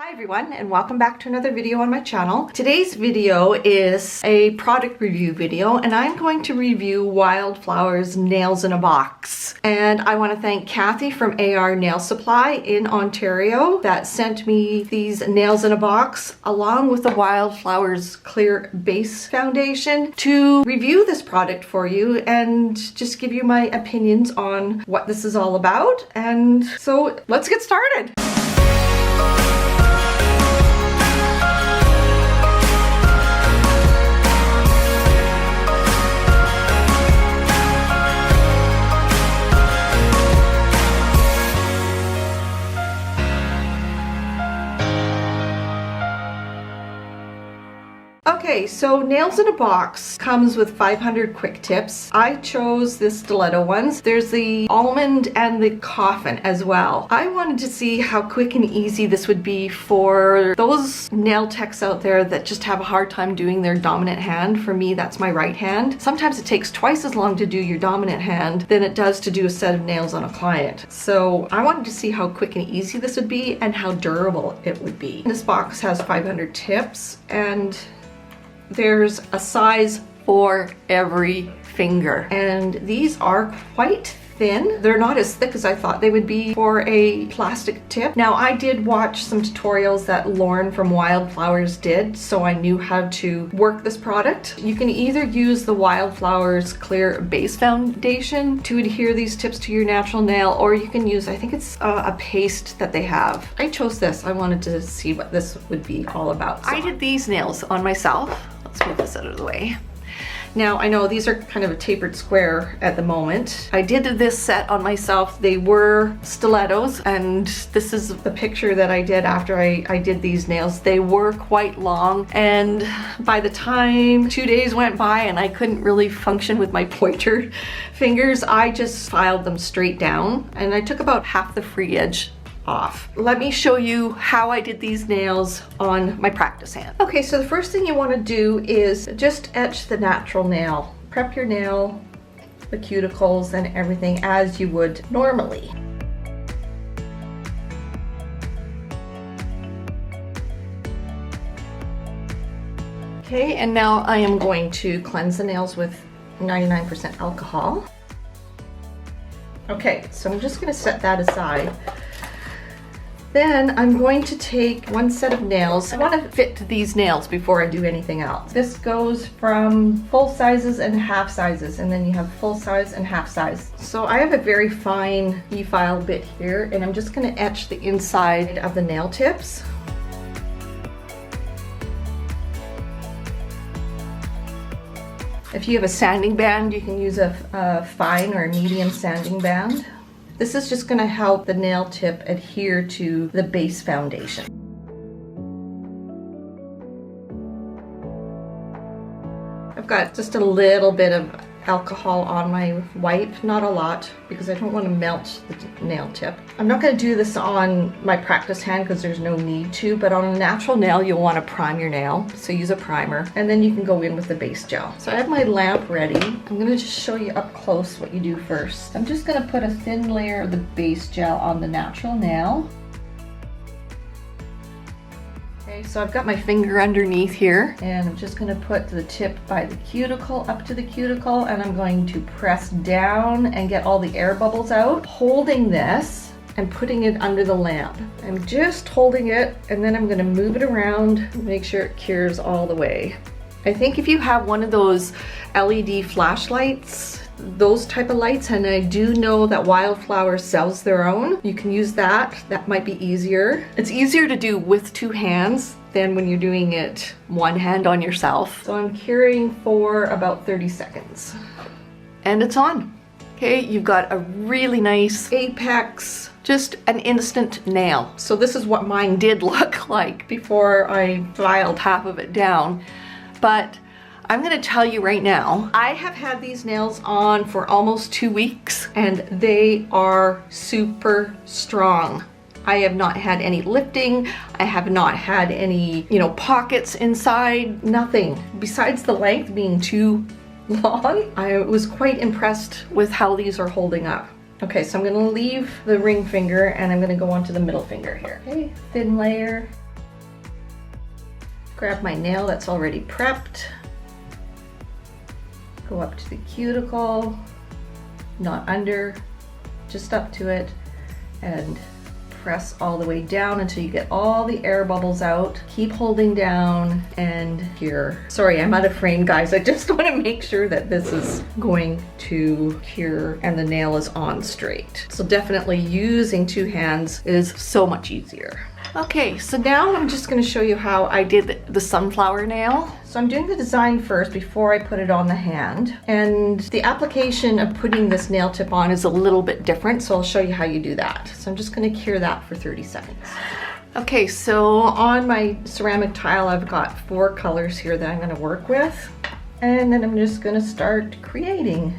Hi everyone, and welcome back to another video on my channel. Today's video is a product review video, and I'm going to review Wildflowers nails in a box. And I want to thank Kathy from AR Nail Supply in Ontario that sent me these nails in a box along with the Wildflowers clear base foundation to review this product for you and just give you my opinions on what this is all about. And so let's get started. Okay, so nails in a box comes with 500 quick tips. I chose the stiletto ones. There's the almond and the coffin as well. I wanted to see how quick and easy this would be for those nail techs out there that just have a hard time doing their dominant hand. For me, that's my right hand. Sometimes it takes twice as long to do your dominant hand than it does to do a set of nails on a client. So I wanted to see how quick and easy this would be and how durable it would be. This box has 500 tips, and there's a size for every finger, and these are quite thin. They're not as thick as I thought they would be for a plastic tip. Now, I did watch some tutorials that Lauren from Wildflowers did, so I knew how to work this product. You can either use the Wildflowers clear base foundation to adhere these tips to your natural nail, or you can use, I think it's a paste that they have. I chose this. I wanted to see what this would be all about. So I did these nails on myself. Let's move this out of the way. Now, I know these are kind of a tapered square at the moment. I did this set on myself. They were stilettos, and this is the picture that I did after I did these nails. They were quite long, and by the time 2 days went by and I couldn't really function with my pointer fingers, I just filed them straight down, and I took about half the free edge off. Let me show you how I did these nails on my practice hand. Okay, so the first thing you want to do is just etch the natural nail. Prep your nail, the cuticles and everything as you would normally. Okay, and now I am going to cleanse the nails with 99% alcohol. Okay, so I'm just going to set that aside. Then I'm going to take one set of nails. I want to fit these nails before I do anything else. This goes from full sizes and half sizes, and then you have full size and half size. So I have a very fine e-file bit here, and I'm just going to etch the inside of the nail tips. If you have a sanding band, you can use a fine or a medium sanding band. This is just going to help the nail tip adhere to the base foundation. I've got just a little bit of alcohol on my wipe, not a lot, because I don't want to melt the nail tip. I'm not going to do this on my practice hand because there's no need to, but on a natural nail you'll want to prime your nail, so use a primer, and then you can go in with the base gel. So I have my lamp ready. I'm going to just show you up close what you do first. I'm just going to put a thin layer of the base gel on the natural nail. Okay, so I've got my finger underneath here, and I'm just going to put the tip by the cuticle, up to the cuticle, and I'm going to press down and get all the air bubbles out, holding this and putting it under the lamp. I'm just holding it, and then I'm going to move it around and make sure it cures all the way. I think if you have one of those LED flashlights, those type of lights, and I do know that Wildflowers sells their own, you can use that. That might be easier. It's easier to do with two hands than when you're doing it one hand on yourself. So I'm curing for about 30 seconds. And it's on. Okay, you've got a really nice apex, just an instant nail. So this is what mine did look like before I filed half of it down. But I'm gonna tell you right now, I have had these nails on for almost 2 weeks, and they are super strong. I have not had any lifting. I have not had any, pockets inside, nothing. Besides the length being too long, I was quite impressed with how these are holding up. Okay, so I'm gonna leave the ring finger and I'm gonna go onto the middle finger here. Okay, thin layer. Grab my nail that's already prepped. Go up to the cuticle, not under, just up to it, and press all the way down until you get all the air bubbles out. Keep holding down and cure. Sorry, I'm out of frame, guys. I just want to make sure that this is going to cure and the nail is on straight. So definitely using two hands is so much easier. Okay, so now I'm just going to show you how I did the sunflower nail. So I'm doing the design first before I put it on the hand. And the application of putting this nail tip on is a little bit different, so I'll show you how you do that. So I'm just going to cure that for 30 seconds. Okay, so on my ceramic tile, I've got 4 colors here that I'm going to work with. And then I'm just going to start creating.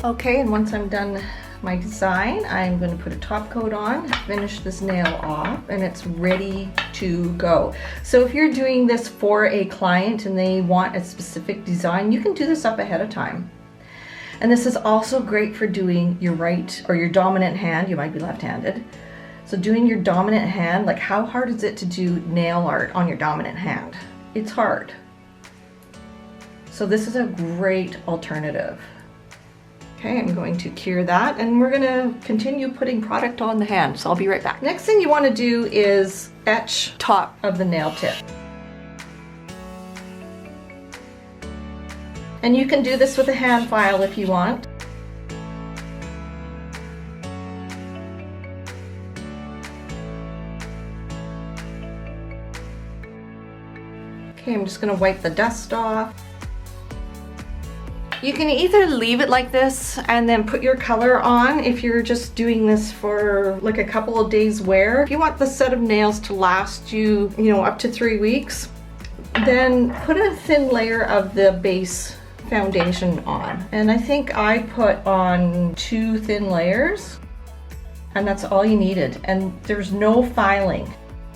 Okay, and once I'm done my design, I'm going to put a top coat on, finish this nail off, and it's ready to go. So if you're doing this for a client and they want a specific design, you can do this up ahead of time. And this is also great for doing your right or your dominant hand. You might be left-handed. So doing your dominant hand, like how hard is it to do nail art on your dominant hand? It's hard. So this is a great alternative. Okay, I'm going to cure that and we're going to continue putting product on the hand, so I'll be right back. Next thing you want to do is etch top of the nail tip. And you can do this with a hand file if you want. Okay, I'm just going to wipe the dust off. You can either leave it like this and then put your color on if you're just doing this for like a couple of days wear. If you want the set of nails to last you, up to 3 weeks, then put a thin layer of the base foundation on. And I think I put on 2 thin layers and that's all you needed. And there's no filing.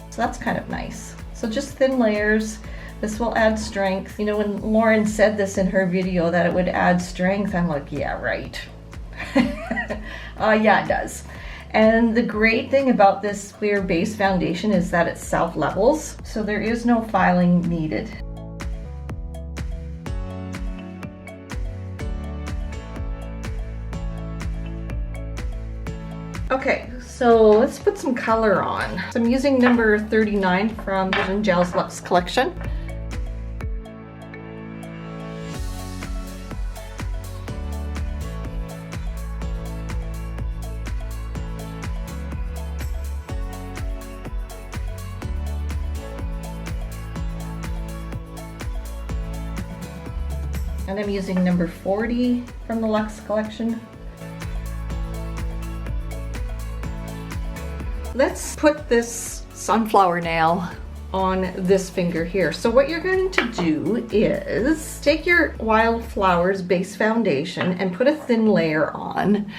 So that's kind of nice. So just thin layers. This will add strength. When Lauren said this in her video that it would add strength, I'm like, yeah, right. Yeah, it does. And the great thing about this clear base foundation is that it self-levels, so there is no filing needed. Okay, so let's put some color on. So I'm using number 39 from Vision Gel's Luxe collection. And I'm using number 40 from the Luxe collection. Let's put this sunflower nail on this finger here. So what you're going to do is take your Wildflowers base foundation and put a thin layer on.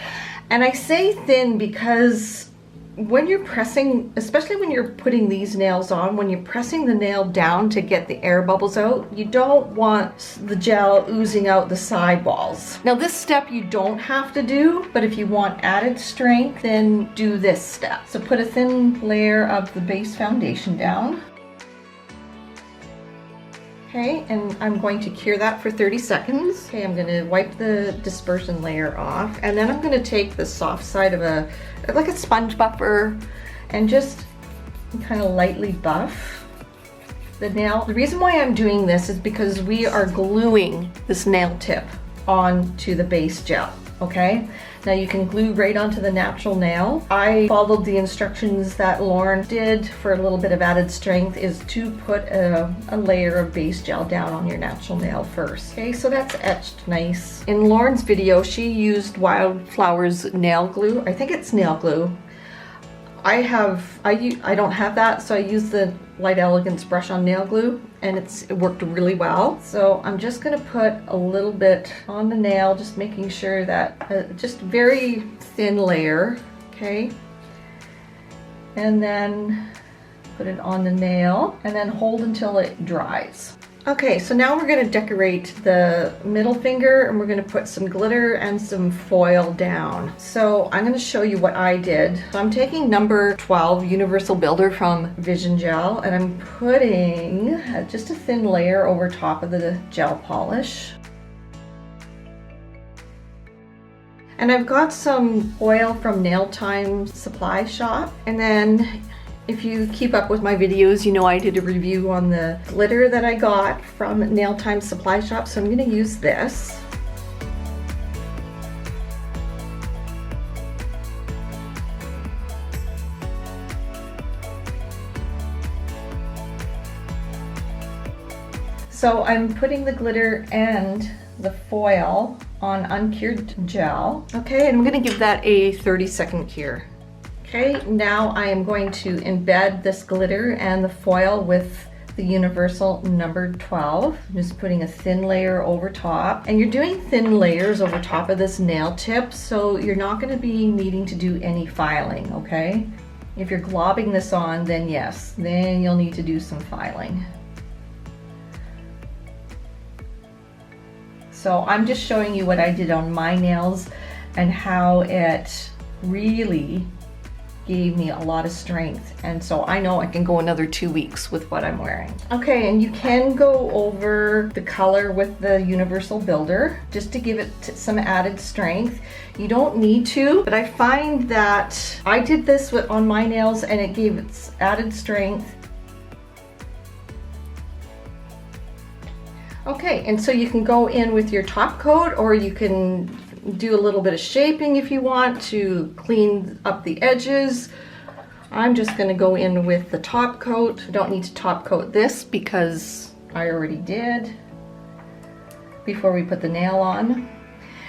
And I say thin because when you're pressing, especially when you're putting these nails on, when you're pressing the nail down to get the air bubbles out, you don't want the gel oozing out the sidewalls. Now this step you don't have to do, but if you want added strength, then do this step. So put a thin layer of the base foundation down. Okay, and I'm going to cure that for 30 seconds. Okay, I'm gonna wipe the dispersion layer off, and then I'm gonna take the soft side of like a sponge buffer and just kind of lightly buff the nail. The reason why I'm doing this is because we are gluing this nail tip onto the base gel, okay? Now you can glue right onto the natural nail. I followed the instructions that Lauren did for a little bit of added strength, is to put a layer of base gel down on your natural nail first. Okay, so that's etched nice. In Lauren's video, she used Wildflowers nail glue. I think it's nail glue. I don't have that, so I use the Light Elegance brush on nail glue, and it worked really well. So I'm just gonna put a little bit on the nail, just making sure that just very thin layer, okay? And then put it on the nail and then hold until it dries. Okay, so now we're gonna decorate the middle finger, and we're gonna put some glitter and some foil down. So I'm gonna show you what I did. So I'm taking number 12 Universal Builder from Vision Gel, and I'm putting just a thin layer over top of the gel polish. And I've got some oil from Nail Time Supply Shop, and then if you keep up with my videos, you know I did a review on the glitter that I got from Nail Time Supply Shop, so I'm going to use this. So I'm putting the glitter and the foil on uncured gel. Okay, and I'm going to give that a 30-second cure. Okay, now I am going to embed this glitter and the foil with the Universal number 12. I'm just putting a thin layer over top. And you're doing thin layers over top of this nail tip, so you're not going to be needing to do any filing, okay? If you're globbing this on, then yes, then you'll need to do some filing. So I'm just showing you what I did on my nails and how it really gave me a lot of strength, and so I know I can go another 2 weeks with what I'm wearing. Okay, and you can go over the color with the Universal Builder just to give it some added strength. You don't need to, but I find that I did this on my nails and it gave it added strength. Okay, and so you can go in with your top coat, or you can do a little bit of shaping if you want to clean up the edges. I'm just going to go in with the top coat. I don't need to top coat this because I already did before we put the nail on.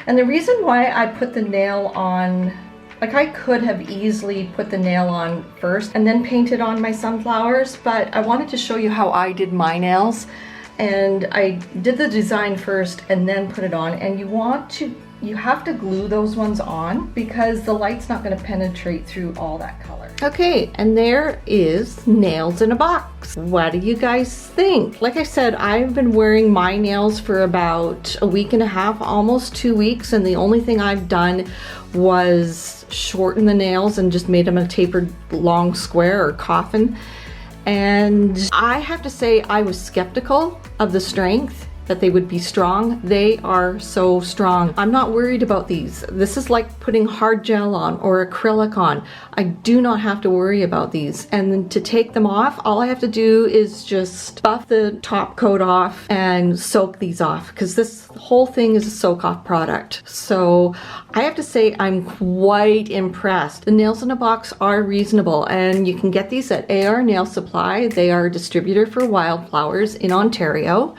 And the reason why I put the nail on, like I could have easily put the nail on first and then painted on my sunflowers, but I wanted to show you how I did my nails. And I did the design first and then put it on, and you have to glue those ones on because the light's not going to penetrate through all that color. Okay, and there is nails in a box. What do you guys think? Like I said, I've been wearing my nails for about a week and a half, almost 2 weeks, and the only thing I've done was shorten the nails and just made them a tapered long square or coffin. And I have to say I was skeptical of the strength, that they would be strong. They are so strong. I'm not worried about these. This is like putting hard gel on or acrylic on. I do not have to worry about these. And then to take them off, all I have to do is just buff the top coat off and soak these off, because this whole thing is a soak off product. So I have to say I'm quite impressed. The nails in a box are reasonable, and you can get these at AR Nail Supply. They are a distributor for Wildflowers in Ontario.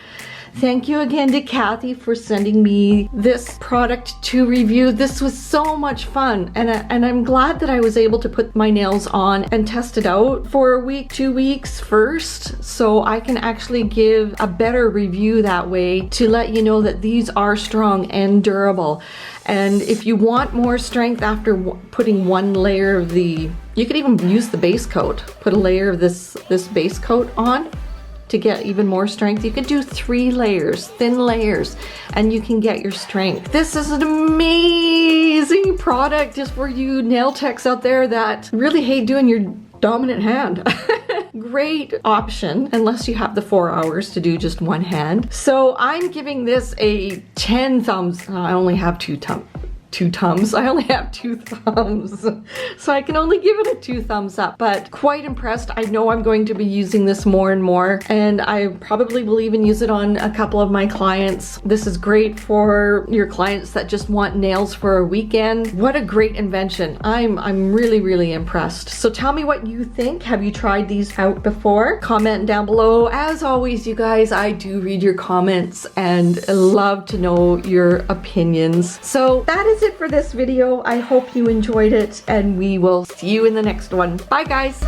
Thank you again to Kathy for sending me this product to review. This was so much fun, and I'm glad that I was able to put my nails on and test it out for a week, 2 weeks first, so I can actually give a better review that way to let you know that these are strong and durable. And if you want more strength after putting one layer of the You could even use the base coat. Put a layer of this base coat on to get even more strength. You could do 3 layers, thin layers, and you can get your strength. This is an amazing product just for you nail techs out there that really hate doing your dominant hand. Great option, unless you have the 4 hours to do just one hand. So I'm giving this a 10 thumbs. I only have two thumbs. I only have 2 thumbs. So I can only give it a 2 thumbs up, but quite impressed. I know I'm going to be using this more and more, and I probably will even use it on a couple of my clients. This is great for your clients that just want nails for a weekend. What a great invention. I'm really, really impressed. So tell me what you think. Have you tried these out before? Comment down below. As always, you guys, I do read your comments and love to know your opinions. So that is it for this video. I hope you enjoyed it, and we will see you in the next one. Bye guys.